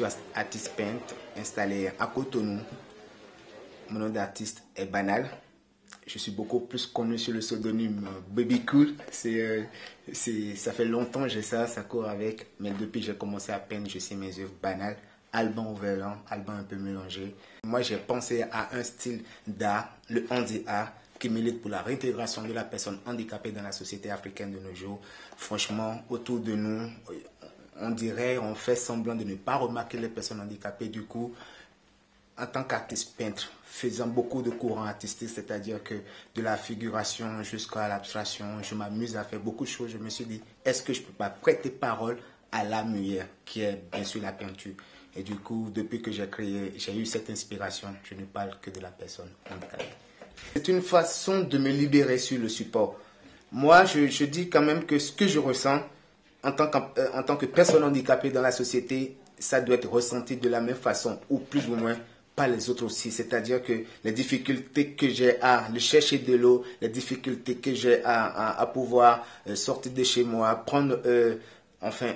suis artiste peintre installé à Cotonou. Mon nom d'artiste est Banal. Je suis beaucoup plus connu sur le pseudonyme Baby Cool. Ça fait longtemps que j'ai ça court avec. Mais depuis que j'ai commencé à peindre, je sais mes œuvres banales. Alban Ouverlan, Alban un peu mélangé. Moi, j'ai pensé à un style d'art, le handi art, qui milite pour la réintégration de la personne handicapée dans la société africaine de nos jours. Franchement, autour de nous, on fait semblant de ne pas remarquer les personnes handicapées. Du coup, en tant qu'artiste peintre, faisant beaucoup de courants artistiques, c'est-à-dire que de la figuration jusqu'à l'abstraction, je m'amuse à faire beaucoup de choses. Je me suis dit, est-ce que je ne peux pas prêter parole à la muette, qui est bien sûr la peinture. Et du coup, depuis que j'ai eu cette inspiration, je ne parle que de la personne handicapée. C'est une façon de me libérer sur le support. Moi, je dis quand même que ce que je ressens en tant que personne handicapée dans la société, ça doit être ressenti de la même façon, ou plus ou moins par les autres aussi. C'est-à-dire que les difficultés que j'ai à chercher de l'eau, les difficultés que j'ai à pouvoir sortir de chez moi, prendre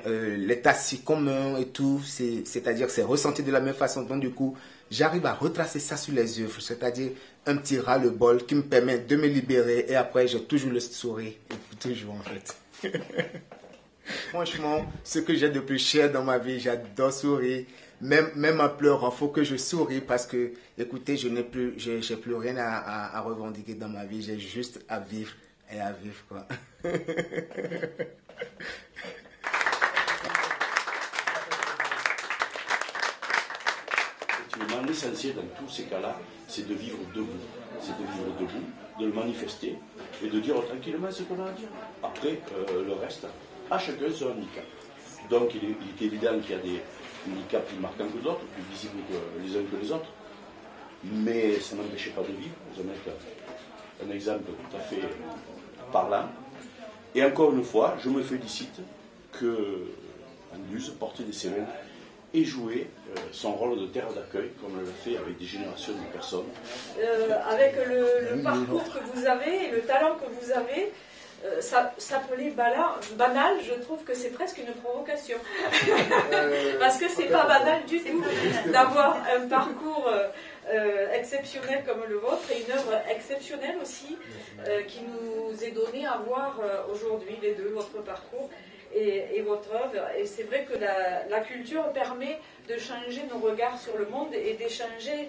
les taxis communs et tout, c'est-à-dire que c'est ressenti de la même façon. Donc du coup, j'arrive à retracer ça sur les œuvres, c'est-à-dire un petit ras-le-bol qui me permet de me libérer et après j'ai toujours le sourire, toujours en fait. Franchement, ce que j'ai de plus cher dans ma vie, j'adore sourire. Même en pleurant, il faut que je souris parce que, écoutez, j'ai plus rien à revendiquer dans ma vie. J'ai juste à vivre et à vivre, quoi. Effectivement, l'essentiel dans tous ces cas-là, c'est de vivre debout. C'est de vivre debout, de le manifester et de dire tranquillement ce qu'on a à dire. Après, le reste, à chacun son handicap. Donc il est évident qu'il y a des handicaps plus marquants que d'autres, plus visibles les uns que les autres, mais ça n'empêchait pas de vivre. Vous en êtes un exemple tout à fait parlant. Et encore une fois, je me félicite que Anduze, porter des cellules, et jouer son rôle de terre d'accueil, comme elle l'a fait avec des générations de personnes. Avec le parcours que vous avez et le talent que vous avez, s'appeler banal, je trouve que c'est presque une provocation. Parce que c'est pas banal du tout d'avoir un parcours exceptionnel comme le vôtre et une œuvre exceptionnelle aussi qui nous est donnée à voir aujourd'hui, les deux, votre parcours et votre œuvre. Et c'est vrai que la culture permet de changer nos regards sur le monde et d'échanger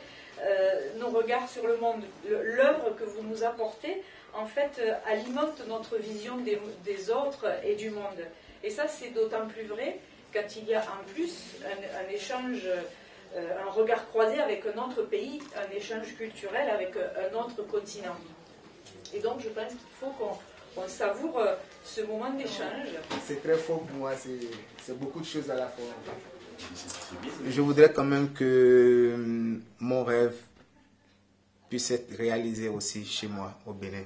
nos regards sur le monde. L'œuvre que vous nous apportez, en fait, alimente notre vision des autres et du monde. Et ça, c'est d'autant plus vrai quand il y a en plus un échange, un regard croisé avec un autre pays, un échange culturel avec un autre continent. Et donc, je pense qu'il faut qu'on savoure ce moment d'échange. C'est très fort pour moi, c'est beaucoup de choses à la fois. Je voudrais quand même que mon rêve puisse être réalisé aussi chez moi, au Bénin.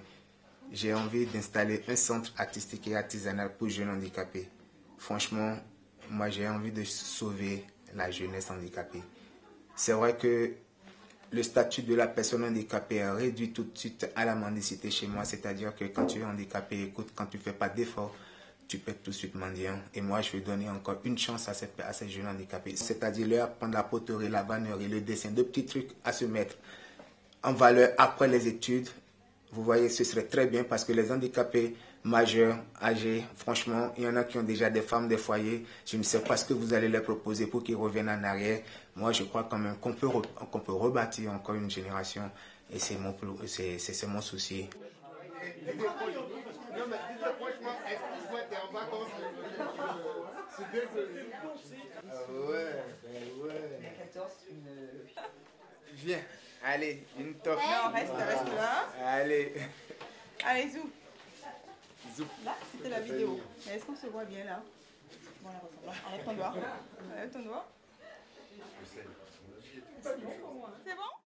J'ai envie d'installer un centre artistique et artisanal pour jeunes handicapés. Franchement, moi j'ai envie de sauver la jeunesse handicapée. C'est vrai que le statut de la personne handicapée est réduit tout de suite à la mendicité chez moi. C'est-à-dire que quand tu es handicapé, écoute, quand tu ne fais pas d'efforts, tu peux être tout de suite mendiant. Et moi, je vais donner encore une chance à ces jeunes handicapés. C'est-à-dire leur apprendre la poterie, la vannerie, le dessin, de petits trucs à se mettre en valeur après les études. Vous voyez, ce serait très bien parce que les handicapés majeurs, âgés, franchement, il y en a qui ont déjà des femmes, des foyers. Je ne sais pas ce que vous allez leur proposer pour qu'ils reviennent en arrière. Moi, je crois quand même qu'on peut rebâtir encore une génération et c'est mon souci. Viens, allez, une toffe. Non, reste là. Allez. Allez, zou. Zou. Là, c'était la vidéo. Mais est-ce qu'on se voit bien là? Bon, là, enlève ton doigt. Enlève ton doigt. C'est bon pour moi. C'est bon?